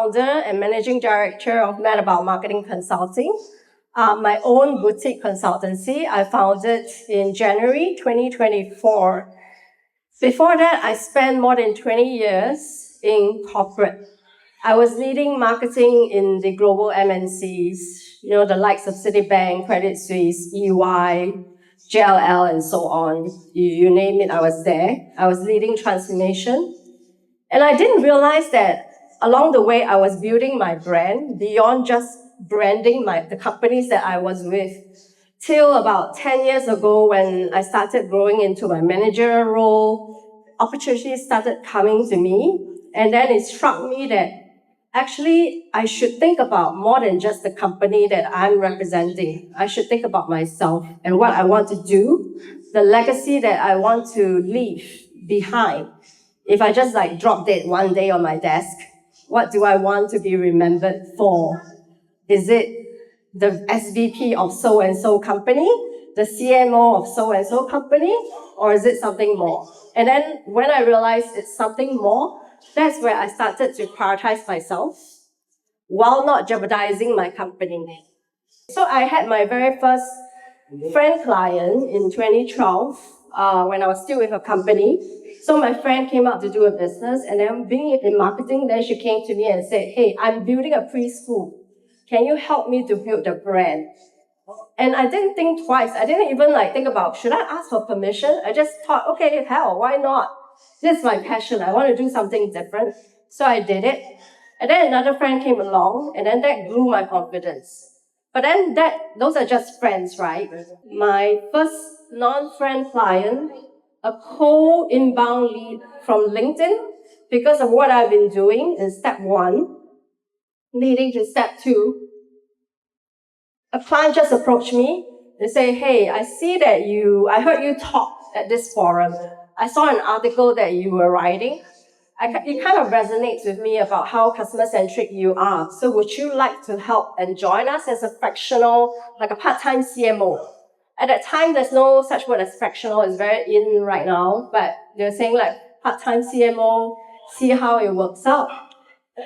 founder and managing director of Metabout Marketing Consulting, my own boutique consultancy. I founded in January 2024. Before that, I spent more than 20 years in corporate. I was leading marketing in the global MNCs, the likes of Citibank, Credit Suisse, EY, JLL, and so on. You name it, I was there. I was leading transformation. And I didn't realize that along the way, I was building my brand beyond just branding the companies that I was with. Till about 10 years ago, when I started growing into my managerial role, opportunities started coming to me. And then it struck me that actually, I should think about more than just the company that I'm representing. I should think about myself and what I want to do, the legacy that I want to leave behind. If I just drop dead one day on my desk, what do I want to be remembered for? Is it the SVP of so-and-so company, the CMO of so-and-so company, or is it something more? And then when I realized it's something more, that's where I started to prioritize myself while not jeopardizing my company. So I had my very first friend client in 2012 when I was still with a company. So my friend came out to do a business, and then being in marketing, then she came to me and said, hey, I'm building a preschool. Can you help me to build the brand? And I didn't think twice. I didn't even think about, should I ask for permission? I just thought, okay, hell, why not? This is my passion. I want to do something different. So I did it. And then another friend came along, and then that grew my confidence. But then those are just friends, right? My first non-friend client, a cold inbound lead from LinkedIn, because of what I've been doing in step 1, leading to step 2. A client just approached me and say, hey, I see that I heard you talk at this forum. I saw an article that you were writing. It kind of resonates with me about how customer-centric you are. So would you like to help and join us as a fractional, like a part-time CMO? At that time, there's no such word as fractional. It's very in right now, but they're saying part-time CMO, see how it works out.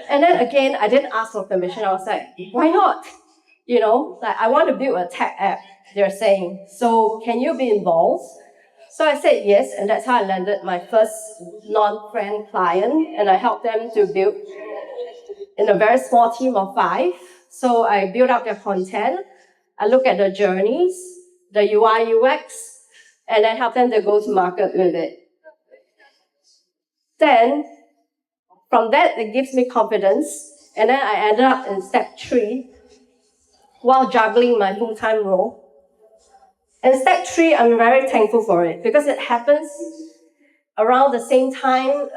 And then again, I didn't ask for permission. I was like, why not? I want to build a tech app, they're saying. So can you be involved? So I said yes, and that's how I landed my first non-friend client, and I helped them to build in a very small team of 5. So I built up their content, I look at the journeys, the UI, UX, and then help them to go to market with it. Then, from that, it gives me confidence, and then I ended up in step 3, while juggling my full-time role. And step 3, I'm very thankful for it because it happens around the same time,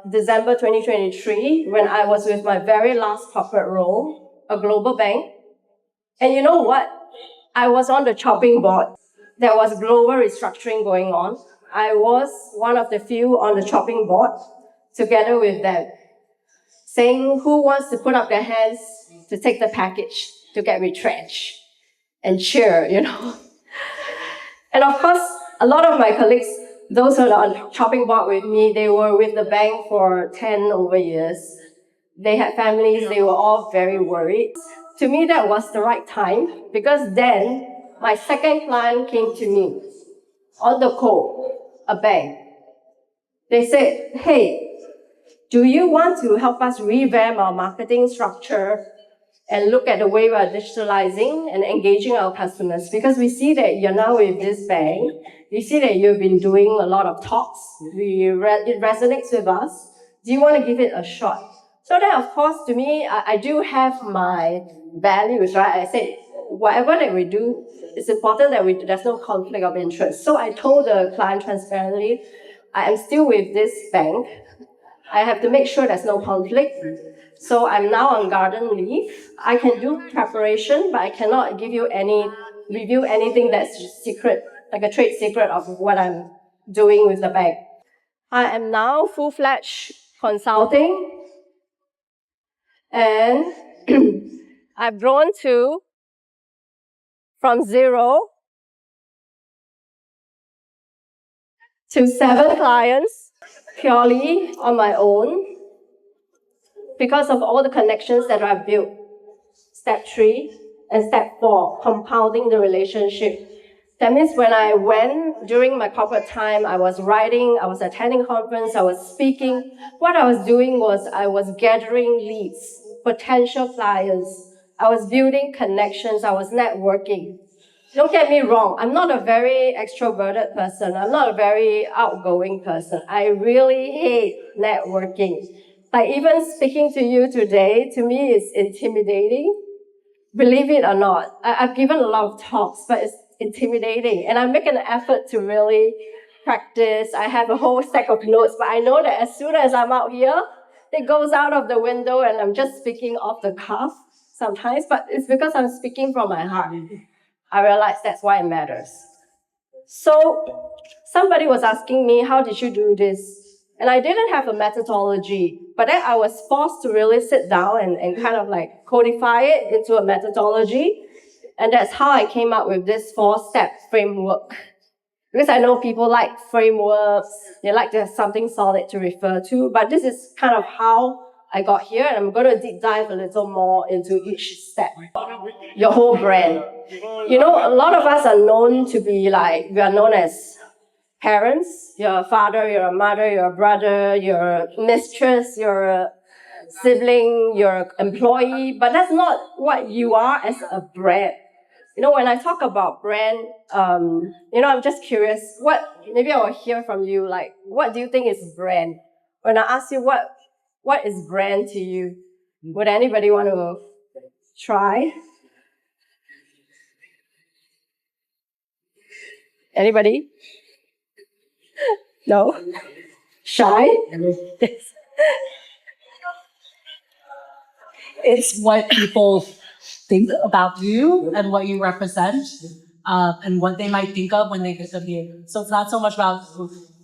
December 2023, when I was with my very last corporate role, a global bank. And you know what? I was on the chopping board. There was global restructuring going on. I was one of the few on the chopping board together with them, saying who wants to put up their hands to take the package to get retrenched and cheer, And of course, a lot of my colleagues, those who are on the chopping board with me, they were with the bank for 10 over years. They had families, they were all very worried. To me, that was the right time because then my second client came to me on the call, a bank. They said, hey, do you want to help us revamp our marketing structure and look at the way we are digitalizing and engaging our customers? Because we see that you're now with this bank. We see that you've been doing a lot of talks. It resonates with us. Do you want to give it a shot? So then, of course, to me, I do have my values, right? I said, whatever that we do, it's important that there's no conflict of interest. So I told the client transparently, I am still with this bank. I have to make sure there's no conflict. So I'm now on garden leave. I can do preparation, but I cannot review anything that's secret, like a trade secret of what I'm doing with the bank. I am now full-fledged consulting, and I've grown from 0 to 7 clients purely on my own. because of all the connections that I've built. Step 3 and step 4, compounding the relationship. That means when I went during my corporate time, I was writing, I was attending conference, I was speaking. What I was doing was I was gathering leads, potential clients. I was building connections, I was networking. Don't get me wrong, I'm not a very extroverted person. I'm not a very outgoing person. I really hate networking. Like even speaking to you today, to me, is intimidating. Believe it or not, I've given a lot of talks, but it's intimidating. And I make an effort to really practice. I have a whole stack of notes, but I know that as soon as I'm out here, it goes out of the window and I'm just speaking off the cuff sometimes, but it's because I'm speaking from my heart. I realize that's why it matters. So somebody was asking me, how did you do this? And I didn't have a methodology, but then I was forced to really sit down and kind of like codify it into a methodology. And that's how I came up with this 4-step framework. Because I know people like frameworks, they like to have something solid to refer to, but this is kind of how I got here, and I'm going to deep dive a little more into each step. Your whole brand. You know, a lot of us are known to be like, we are known as parents. You're a father, you're a mother, you're a brother, you're a mistress, you're a sibling, you're an employee, but that's not what you are as a brand. You know, when I talk about brand, I'm just curious, maybe I will hear from you, like, what do you think is brand? When I ask you what is brand to you, would anybody want to try? Anybody? No? Shy? It's what people think about you and what you represent, and what they might think of when they think of you. So it's not so much about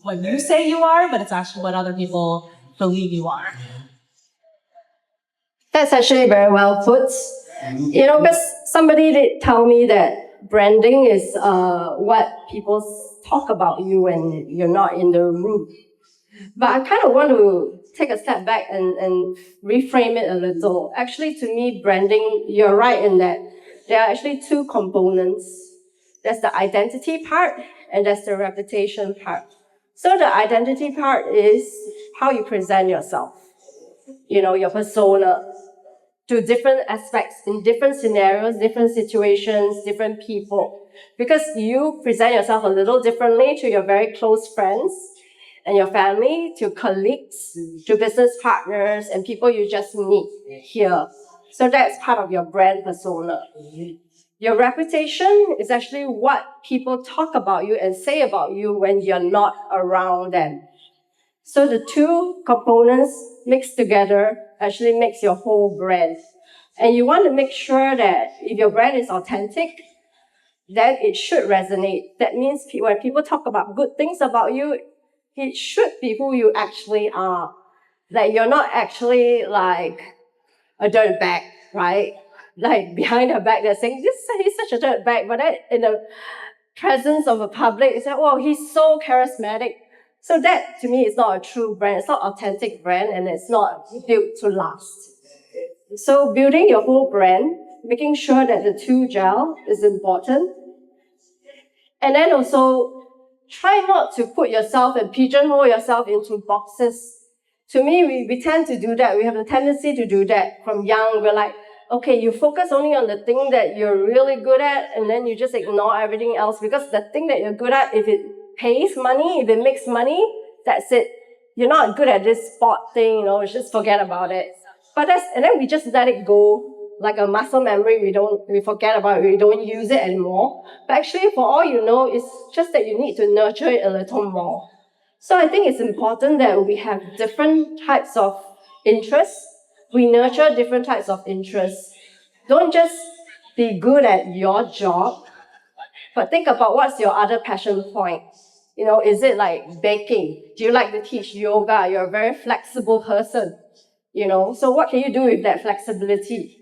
what you say you are, but it's actually what other people believe you are. That's actually very well put. You know, because somebody did tell me that branding is what people talk about you when you're not in the room. But I kind of want to take a step back and reframe it a little. Actually, to me, branding, you're right in that there are actually 2 components. There's the identity part and there's the reputation part. So the identity part is how you present yourself, your persona, to different aspects in different scenarios, different situations, different people. Because you present yourself a little differently to your very close friends and your family, to colleagues, to business partners, and people you just meet here. So that's part of your brand persona. Your reputation is actually what people talk about you and say about you when you're not around them. So the 2 components mixed together actually makes your whole brand. And you want to make sure that if your brand is authentic, then it should resonate. That means when people talk about good things about you, it should be who you actually are. Like you're not actually like a dirtbag, right? Like behind her back, they're saying, he's such a dirtbag, but then in the presence of a public, it's like, oh, he's so charismatic. So that, to me, is not a true brand. It's not authentic brand, and it's not built to last. So building your whole brand, making sure that the 2 gel is important. And then also, try not to put yourself and pigeonhole yourself into boxes. To me, we tend to do that. We have the tendency to do that from young. We're like, okay, you focus only on the thing that you're really good at, and then you just ignore everything else, because the thing that you're good at, if it pays money, if it makes money, that's it. You're not good at this sport thing, just forget about it. And then we just let it go like a muscle memory. We forget about it, we don't use it anymore. But actually, for all you know, it's just that you need to nurture it a little more. So I think it's important that we have different types of interests. We nurture different types of interests. Don't just be good at your job, but think about what's your other passion point. Is it like baking? Do you like to teach yoga? You're a very flexible person. So what can you do with that flexibility?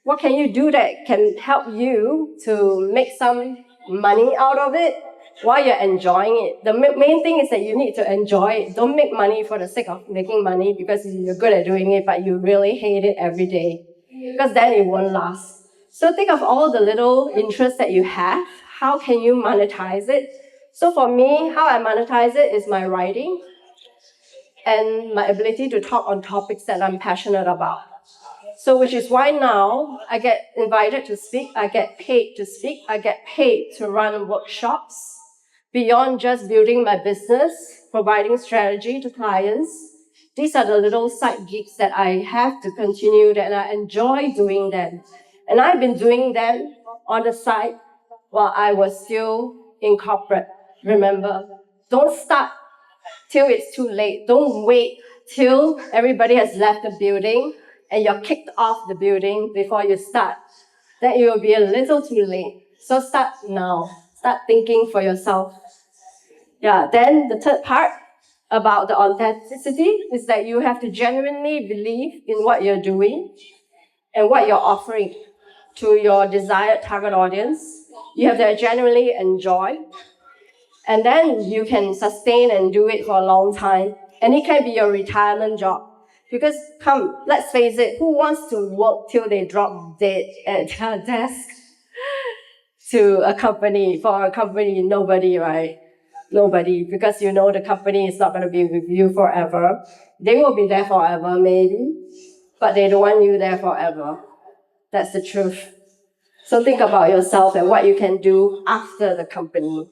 What can you do that can help you to make some money out of it? while you're enjoying it. The main thing is that you need to enjoy it. Don't make money for the sake of making money because you're good at doing it, but you really hate it every day. Because then it won't last. So think of all the little interests that you have. How can you monetize it? So for me, how I monetize it is my writing and my ability to talk on topics that I'm passionate about. So which is why now I get invited to speak, I get paid to speak, I get paid to run workshops beyond just building my business, providing strategy to clients. These are the little side gigs that I have to continue and I enjoy doing them. And I've been doing them on the side while I was still in corporate. Remember, don't start till it's too late. Don't wait till everybody has left the building and you're kicked off the building before you start. Then it will be a little too late. So start now. Start thinking for yourself. Yeah, then the third part about the authenticity is that you have to genuinely believe in what you're doing and what you're offering to your desired target audience. You have to genuinely enjoy, and then you can sustain and do it for a long time. And it can be your retirement job. Because let's face it, who wants to work till they drop dead at their desk for a company? Nobody, right? Nobody, because you know the company is not going to be with you forever. They will be there forever, maybe, but they don't want you there forever. That's the truth. So think about yourself and what you can do after the company.